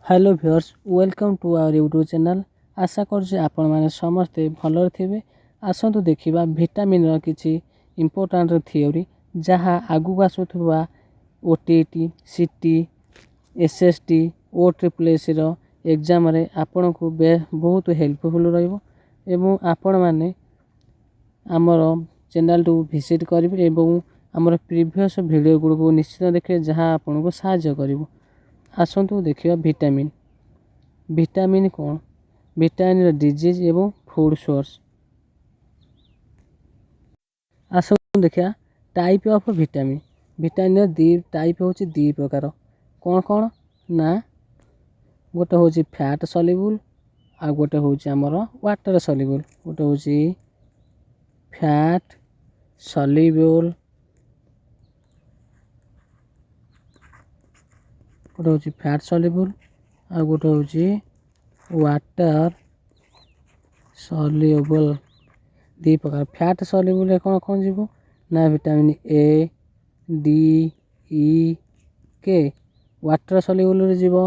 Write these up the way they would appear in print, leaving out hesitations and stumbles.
Hello viewers, welcome to our YouTube channel. आशा करुचे आपण मैंने समस्ते भलर थे। आसतु देखा विटामिन किसी इंपोर्टाट थियोरी जहाँ आगू आसुवा ओटीटी सीटी एसएसटी ओ ट्रिपल एस एग्जाम रे आपण को बहुत हेल्पफुल रही। आपण मैंने आमर चैनल टू विजिट करेंगे और आमर प्रीवियस वीडियो गुड़ को निश्चित देखिए जहाँ आपन को साहाय्य कर। आसतु देखिए विटामिन कौन, विटामिन डिजीज एवं फूड सोर्स। आसतु देखिए type of vitamin. Vitamin the type हो दी प्रकार। कौन कौन ना गोटे हूँ फैट सल्युबल आ गोटे हूँ आमर वाटर सल्युबल। गोटे हूँ फैट सल्युबल, गोटे हूँ फैट सल्युबल आ गोटे हूँ वाटर सल्युबल। दी प्रकार फैट सल्युबल कौन कौन जीव ना विटामिन ए डी ई के। वाटर सल्युबल जीव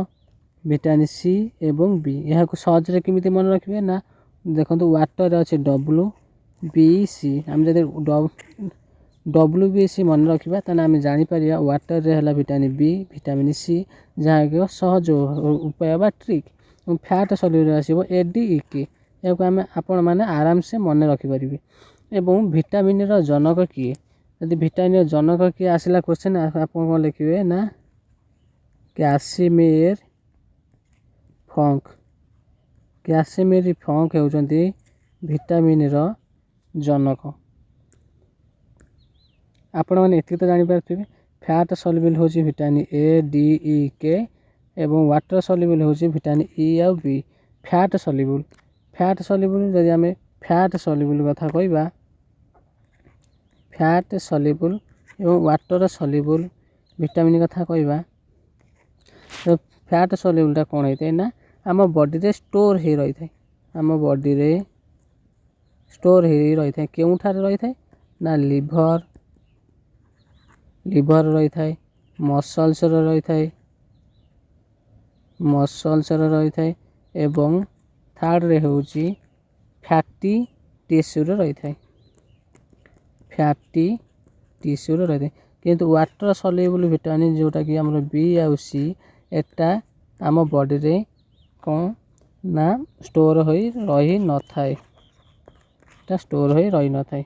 विटामिन सी एवं बी। यह सहज केमी मन रखिए ना देखो वाटर अच्छे डब्ल्यू बी सी। आम जब डब्ल्यू बी सी मन रखा तो आम जापर वाटर रे है विटामिन बी विटामिन सी जहाँ कि सहज उपाय बा ट्रिक। फैट सल्युबल आसो ए डी ई के। यह आम आपण मैंने आराम से मन रखिपारे। एवं विटामिन जनक किए, यदि विटामिन जनक किए आसला क्वेश्चन आप कौन लिखे ना कैसिमिर फंक। कैसिमिर फंक होती विटामिन जनक। आपण मैंने एति तो जापारे फैट सल्युबल हूँ विटामिन ए डी ई के एवं वाटर सल्युबल हूँ विटामिन ई आ बी। फैट सल्युबल जदि आम फैट सल्युबल कथा कहवा, फैट सल्युबल एवं वाटर सल्युबल विटामिन कथा कहवा तो फैट सल्युबलटा कौन होता है ना आम बॉडी रे स्टोर हो रही है। आम बॉडी रे स्टोर हो रही है क्यों रही है ना लिभर रही है, मसल्स रही है एवं थर्ड रे हूँ फैटी टिश्यू रही है। फैटी टिश्यू रही है किंतु वाटर सल्युबल विटामिन जोटा कि आम बी आउ सी एटा आम बॉडी रे कौन ना स्टोर हो रही न थाए। स्टोर हो रही न थाए।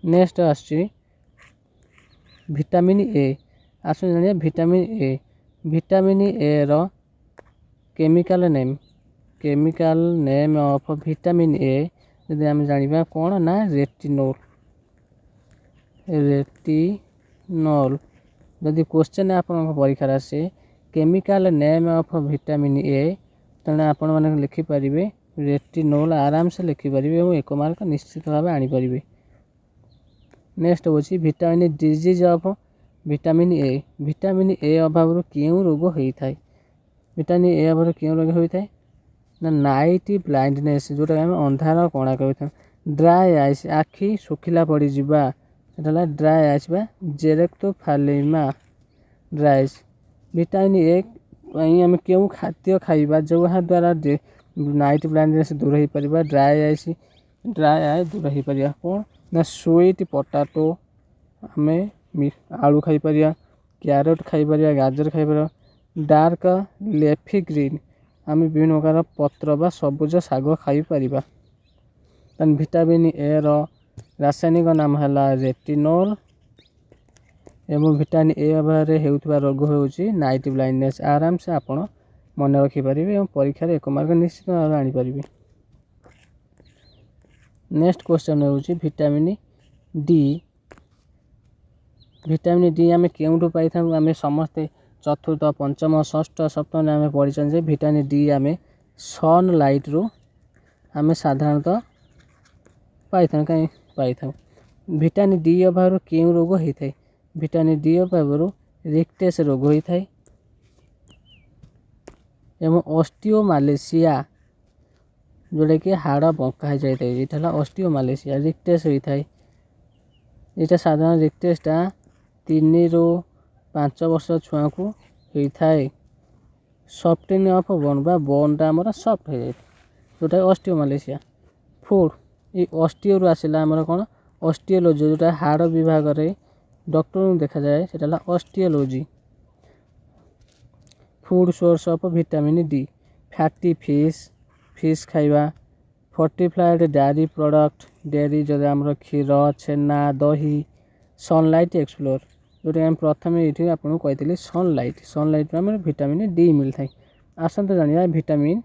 नेक्स्ट आसुची विटामिन ए। आसु जानिए विटामिन ए। विटामिन ए रो chemical name of vitamin A यदि आम जानिबा कौन ना रेटिनोल। जदि क्वेश्चन आपन परीक्षा आसे केमिकल नेम ऑफ विटामिन ए तेना आपण माने लिखिपारे रेटिनोल आराम से लिखिपारे और 1 मार्क निश्चित भाव आनीपारे। नेक्स्ट हूँ vitamin disease of vitamin A. Vitamin ए अभाव क्यों रोग होता है। विटामिन ए अभाव क्यों रोग होता है ना नाइट ब्लाइंडनेस जोटा आम अंधार कणा कहता। ड्राई आइस आखि सुखिला पड़ जा ड्राई आइस बा जेरेक्टोफालिमा ड्राई आइस। विटामिन ए आम क्यों खाद्य खाइबा जो द्वारा नाइट ब्लाइंडनेस दूर हो पार, ड्राई आई दूर हो पार। कौन ना स्वीट पोटाटो आम आलू खाई पार, क्यारेट खाई पार, गाजर खाई पार। डार्क लेफी ग्रीन आम विभिन्न प्रकार पत्र बा सबुज शाग खाई पार। विटामिन ए रो रासायनिक नाम है रेटिनोल एवं विटामिन ए अभाव होता रोग हूँ नाइट ब्लाइंडनेस। आराम से आपण मन रखिपारे और परीक्षा 1 मार्क निश्चित भाव आनीपारे। नेक्स्ट क्वेश्चन हूँ विटामिन डी। विटामिन डी आम क्यों पाई आम समस्ते चतुर्थ पंचम षष्ठ सप्तम आम पढ़ी विटामिन डी आम सन लाइट रु आम साधारणतः पाई कहीं पाई। विटामिन डी अभाव क्यों रोग होता है। विटामिन डी अभाव रिक्टेस रोग होता है एवं ऑस्टियोमालेशिया जोटा कि हाड़ बंका हो जाए ये ऑस्टियोमालेशिया रिक्टेस होता है। यहाँ साधारण रिक्टेसटा 3 ରୁ 5 वर्ष छुआ को होता है। ସଫ୍ଟନିଂ ଅଫ୍ ବୋନ୍ ବା ବୋନ୍ଟା ଆମର ସଫ୍ଟ ହେଇଯାଇଥାଏ, ଯେଉଁଟା ଅଷ୍ଟିଓମାଲେସିଆ। ଫୁଡ୍, ଏଇ ଅଷ୍ଟିଓରୁ ଆସିଲା ଆମର କ'ଣ ଅଷ୍ଟିଓଲୋଜି, ଯେଉଁଟା ହାଡ଼ ବିଭାଗରେ ଡକ୍ଟରଙ୍କୁ ଦେଖାଯାଏ, ସେଟା ହେଲା osteology. Food source of vitamin D, fatty fish ଖାଇବା, ଫର୍ଟିଫାଏଡ୍ ଡେୟାରି ପ୍ରଡ଼କ୍ଟ, ଡେୟାରି ଯଦି ଆମର କ୍ଷୀର, ଛେନା, ଦହି। ସନଲାଇଟ୍ ଏକ୍ସପ୍ଲୋର, ଯେଉଁଟାକି ଆମେ ପ୍ରଥମେ ଏଇଠି ଆପଣଙ୍କୁ କହିଥିଲି ସନଲାଇଟ୍ରୁ ଆମର ଭିଟାମିନ୍ ଡି ମିଳିଥାଏ। ଆସନ୍ତୁ ଜାଣିବା ଭିଟାମିନ୍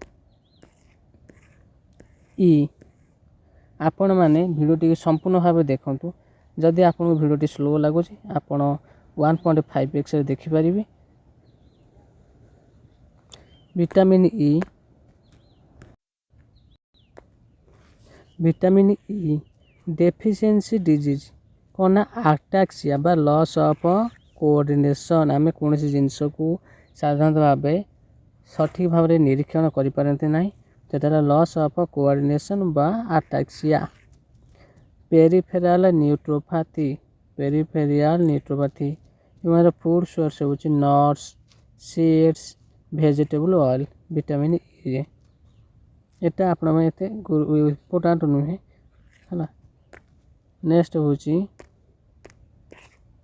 ଇ। ଆପଣମାନେ ଭିଡ଼ିଓଟିକୁ ସମ୍ପୂର୍ଣ୍ଣ ଭାବେ ଦେଖନ୍ତୁ। ଯଦି ଆପଣଙ୍କୁ ଭିଡ଼ିଓଟି ସ୍ଲୋ ଲାଗୁଛି ଆପଣ 1.5x ଦେଖିପାରିବେ। ଭିଟାମିନ୍ ଇ ଡେଫିସିଏନ୍ସି ଡିଜିଜ୍ କ'ଣ ନା ଆଟାକ୍ସିଆ ବା ଲସ୍ ଅଫ୍ କୋଅର୍ଡ଼ିନେସନ୍। ଆମେ କୌଣସି ଜିନିଷକୁ ସାଧାରଣତଃ ଭାବେ ସଠିକ୍ ଭାବରେ ନିରୀକ୍ଷଣ କରିପାରନ୍ତି ନାହିଁ, ସେଟା ହେଲା ଲସ୍ ଅଫ୍ କୋଅର୍ଡ଼ିନେସନ୍ ବା ଆଟାକ୍ସିଆ। ପେରିଫେରାଲ୍ ନ୍ୟୁଟ୍ରୋପାଥି। ଏହାର ଫୁଡ୍ ସୋର୍ସ ହେଉଛି nuts, seeds, vegetable oil. Vitamin E ଏଟା ଆପଣମାନେ ଏତେ ଇମ୍ପୋର୍ଟାଣ୍ଟ ନୁହେଁ ହେଲା। ନେକ୍ସଟ ହେଉଛି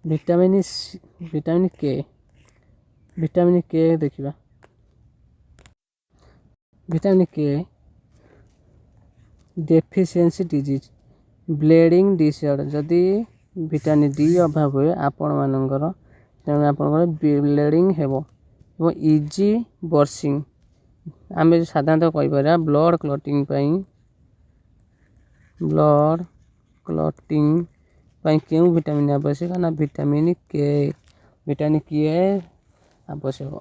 ଭିଟାମିନ୍ କେ। ଭିଟାମିନ୍ କେ ଦେଖିବା। Vitamin K deficiency disease, bleeding disorder. ଯଦି ଭିଟାମିନ୍ ଡି ଅଭାବ ହୁଏ ଆପଣଙ୍କର ବ୍ଲିଡ଼ିଂ ହେବ ଏବଂ ଇଜି ବର୍ସିଂ। ଆମେ ସାଧାରଣତଃ କହିପାରିବା ବ୍ଲଡ଼ କ୍ଲଟିଂ ପାଇଁ କେଉଁ ଭିଟାମିନ୍ ଆବଶ୍ୟକ ନା ଭିଟାମିନ୍ କେ। ଭିଟାମିନ୍ କେ ଆବଶ୍ୟକ।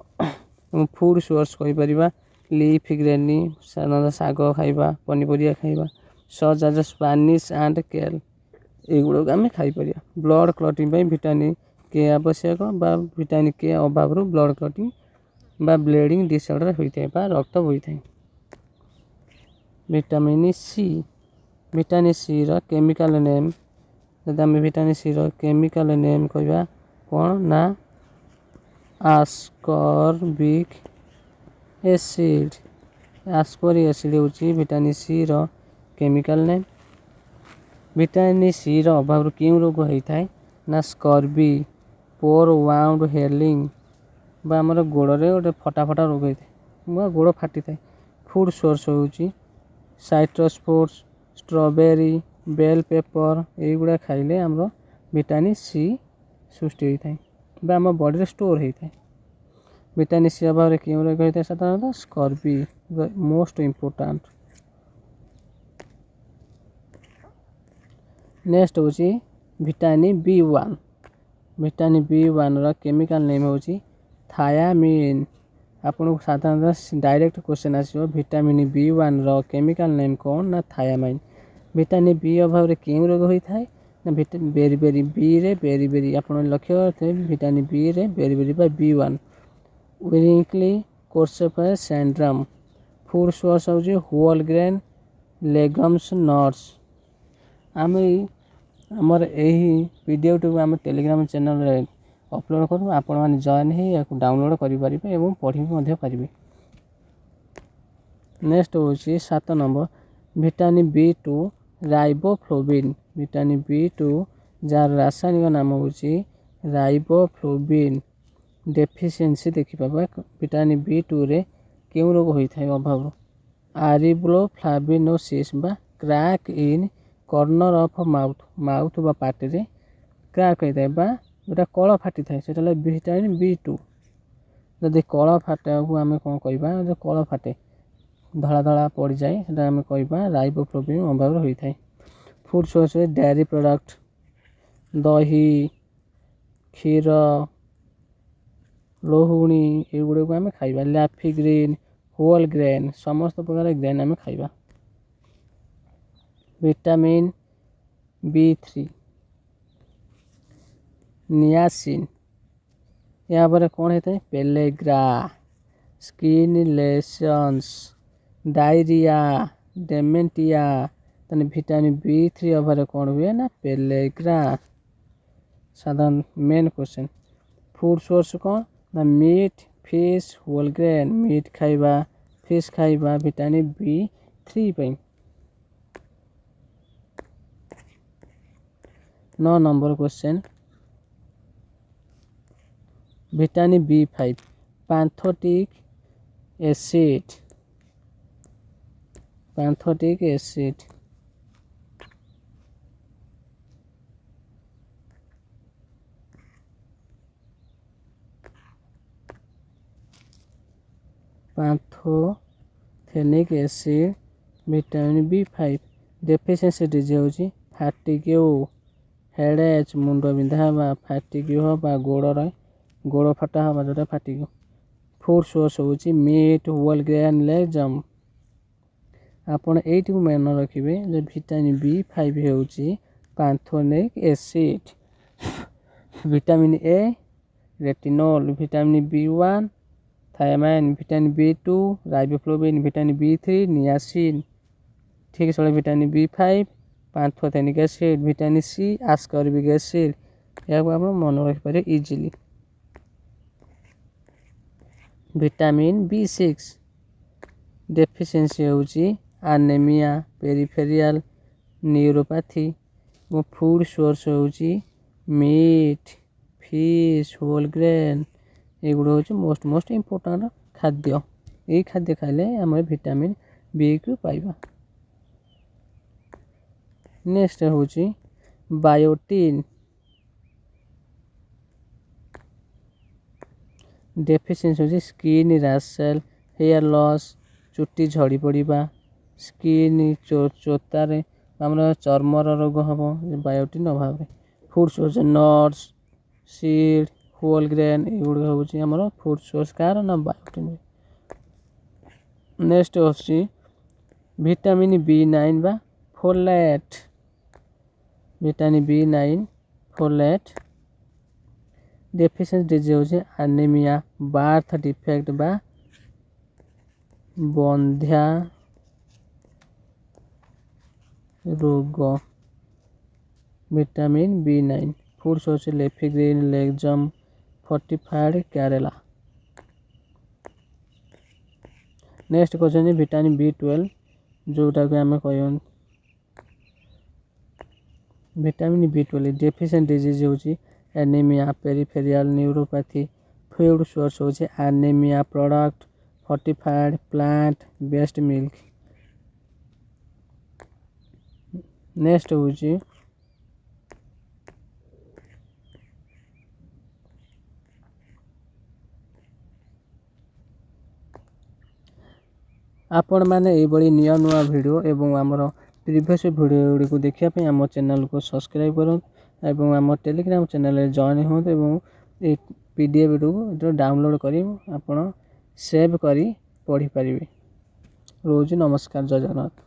ଏବଂ ଫୁଡ୍ ସୋର୍ସ କହିପାରିବା ଲିଫ୍ ଗ୍ରେନ୍, ସାଧାରଣତଃ ଶାଗ ଖାଇବା, ପନିପରିବା ଖାଇବା, ସଚ୍ ଆଜ୍ ସ୍ପାନିଶ୍ ଆଣ୍ଡ କେଲ୍, ଏଗୁଡ଼ାକୁ ଆମେ ଖାଇପାରିବା। ବ୍ଲଡ଼ କ୍ଲଟିଂ ପାଇଁ ଭିଟାମିନ୍ କେ ଆବଶ୍ୟକ ବା ଭିଟାମିନ୍ କେ ଅଭାବରୁ ବ୍ଲଡ଼ କ୍ଲଟିଂ ବା ବ୍ଲିଡ଼ିଂ ଡିସଅର୍ଡ଼ର ହୋଇଥାଏ ବା ରକ୍ତ ବୋହିଥାଏ। ଭିଟାମିନ୍ ସିର କେମିକାଲ ନେମ୍, ଯଦି ଆମେ ଭିଟାମିନ୍ ସିର କେମିକାଲ ନେମ୍ କହିବା କ'ଣ ନା ଆସ୍କର୍ବିକ୍ ଏସିଡ୍। ଆସ୍କର୍ବିକ୍ ଏସିଡ୍ ହେଉଛି ଭିଟାମିନ୍ ସିର କେମିକାଲ ନେମ୍। ଭିଟାମିନ୍ ସିର ଅଭାବରୁ କେଉଁ ରୋଗ ହୋଇଥାଏ ନା ସ୍କର୍ବି, ପୋର୍ ୱାଉଣ୍ଡ ହେଲିଂ ବା ଆମର ଗୋଡ଼ରେ ଗୋଟେ ଫଟା ରୋଗ ହୋଇଥାଏ ବା ଗୋଡ଼ ଫାଟିଥାଏ। ଫୁଡ୍ ସୋର୍ସ ହେଉଛି citrus fruits, strawberry, bell pepper. ଏଇଗୁଡ଼ା ଖାଇଲେ ଆମର ଭିଟାମିନ୍ ସି ସୃଷ୍ଟି ହୋଇଥାଏ ବା ଆମ ବଡ଼ିରେ ଷ୍ଟୋର୍ ହୋଇଥାଏ। ଭିଟାମିନ୍ ସି ଅଭାବରେ କେଉଁ ରୋଗ ହୋଇଥାଏ ସାଧାରଣତଃ ସ୍କର୍ବି ମୋଷ୍ଟ ଇମ୍ପୋର୍ଟାଣ୍ଟ। ନେକ୍ସଟ ହେଉଛି ଭିଟାମିନ୍ B1। ଭିଟାମିନ୍ B1ର କେମିକାଲ ନେମ୍ ହେଉଛି ଥାୟାମିନ୍। ଆପଣଙ୍କୁ ସାଧାରଣତଃ ଡାଇରେକ୍ଟ କ୍ୱେଶ୍ଚନ୍ ଆସିବ ଭିଟାମିନ୍ B1ର କେମିକାଲ ନେମ୍ କ'ଣ ନା ଥାୟାମାଇନ୍। ଭିଟାମିନ୍ ବି ଅଭାବରେ କେଉଁ ରୋଗ ହୋଇଥାଏ ନା ବେରିବେରି। ଆପଣ ଲକ୍ଷ୍ୟ କରିଥିବେ ଭିଟାମିନ୍ ବିରେ ବେରିବେରି ବା B1। ୱିଙ୍କ୍ଲି କୋର୍ସେଫାୟର୍ ସିଣ୍ଡ୍ରୋମ୍। ଫୁଡ୍ ସୋର୍ସ ହେଉଛି ହୋଲ୍ ଗ୍ରେନ୍, ଲେଗମ୍ସ, ନଟ୍ସ। ଆମେ ଆମର ଏହି ଭିଡ଼ିଓଟିକୁ ଆମେ ଟେଲିଗ୍ରାମ ଚ୍ୟାନେଲରେ ଅପଲୋଡ଼ କରୁ, ଆପଣମାନେ ଜଏନ୍ ହେଇ ଏହାକୁ ଡାଉନଲୋଡ଼ କରିପାରିବେ ଏବଂ ପଢ଼ି ମଧ୍ୟ ପାରିବେ। ନେକ୍ସଟ ହେଉଛି 7 number vitamin B2 ରାଇବୋଫ୍ଲୋବିନ୍। Vitamin B2 ଯାହାର ରାସାୟନିକ ନାମ ହେଉଛି ରାଇବୋଫ୍ଲୋବିନ୍ ଡେଫିସିଏନ୍ସି ଦେଖିପାରିବା। ଭିଟାମିନ୍ B2ରେ କେଉଁ ରୋଗ ହୋଇଥାଏ ଅଭାବରୁ ଆରିବ୍ଲୋଫ୍ଲାଭିନୋସିସ୍ ବା crack in corner of mouth ବା ପାଟିରେ କ୍ରାକ୍ ହୋଇଥାଏ ବା ଯେଉଁଟା କଳ ଫାଟିଥାଏ ସେଟା ହେଲା ଭିଟାମିନ୍ B2। ଯଦି କଳ ଫାଟକୁ ଆମେ କ'ଣ କହିବା, ଯଦି କଳ ଫାଟେ ଧଳା ପଡ଼ିଯାଏ ସେଟା ଆମେ କହିବା ରାଇବୋଫ୍ଲୋବିନ୍ ଅଭାବରୁ ହୋଇଥାଏ। ଫୁଡ୍ ସୋର୍ସ ଡେୟାରି ପ୍ରଡ଼କ୍ଟ, ଦହି, କ୍ଷୀର, ଲହୁଣୀ, ଏଗୁଡ଼ାକୁ ଆମେ ଖାଇବା। ଲିଫି ଗ୍ରୀନ୍, ହୋଲ୍ ଗ୍ରେନ୍, ସମସ୍ତ ପ୍ରକାର ଗ୍ରେନ୍ ଆମେ ଖାଇବା। Vitamin B3 niacin. ଏହା ପରେ କ'ଣ ହେଇଥାଏ ପେଲେଗ୍ରା, ସ୍କିନ୍ ଲେସନ୍ସ, ଡାଇରିଆ, ଡେମେଣ୍ଟିଆ। ତାହେଲେ ଭିଟାମିନ୍ B3 ଅଭାବରେ କ'ଣ ହୁଏ ନା ପେଲେଗ୍ରା। ସାଧାରଣ ମେନ୍ କ୍ୱେଶ୍ଚନ୍। ଫୁଡ୍ ସୋର୍ସ କ'ଣ ନା meat, fish whole grain meat खाइबा फिश खाइबा विटामिन B3 ପାଇଁ। 9 number question vitamin B5 pantothenic acid pantothenic acid vitamin B5 deficiency disease होची फैटिग हेडेच मुंड बिंधा हवा फैटिग हवा गोड़ फटा हवा जोटा फैटिग। फूड सोर्स होची मीट होल ग्रेन लेग्युम। आपण एइट को मन रखिबे जे विटामिन B5 होची pantothenic acid vitamin A retinol vitamin B1 thiamine vitamin B2 riboflavin vitamin B3 niacin ठीक है vitamin B5 pantothenic acid vitamin C ascorbic acid या आप मन रखि पारे इजीली। विटामिन B6 डेफिशिएंसी होची anaemia peripheral neuropathy. Food source होची meat fish whole grain एगुड़ होची मोस्ट इंपोर्टेंट खाद्य। ये खाद्य खाइले आम विटामिन B को पाइबा। नेक्स्ट होची बायोटिन डेफिशिएंसी होची स्किन रैशेस हेयर लॉस चुट्टी झड़ी पड़िबा स्किन चोतारे आमर चर्मर रोग हम बायोटिन अभाव। Food source nuts seed whole grain एगुड़ होची आमर फूड सोर्स कार ना बायोटिन। नेक्स्ट होची विटामिन B9 बा folate vitamin B9 folate deficiency disease होची एनीमिया बर्थ डिफेक्ट बा बंध्या रोग। Vitamin B9 food source leafy green legume fortified केरला। नेक्स्ट क्वेश्चन विटामिन B12 जोटा को आम कह विटामिन B12 डेफिशिएंसी डिजीज होची anaemia peripheral neuropathy. Food source होची animal product fortified plant based milk. Next होची आपण मैंने ये निया नुआ वीडियो एवं आमर प्रीवियस वीडियो गुड़ी को देखा आम चैनल को सब्सक्राइब करूँ एवं आम टेलीग्राम चैनल जॉइन हूँ एवं PDF वीडियो को डाउनलोड कर आप सेव करी पढ़ी पारे। रोज नमस्कार जय जगन्नाथ।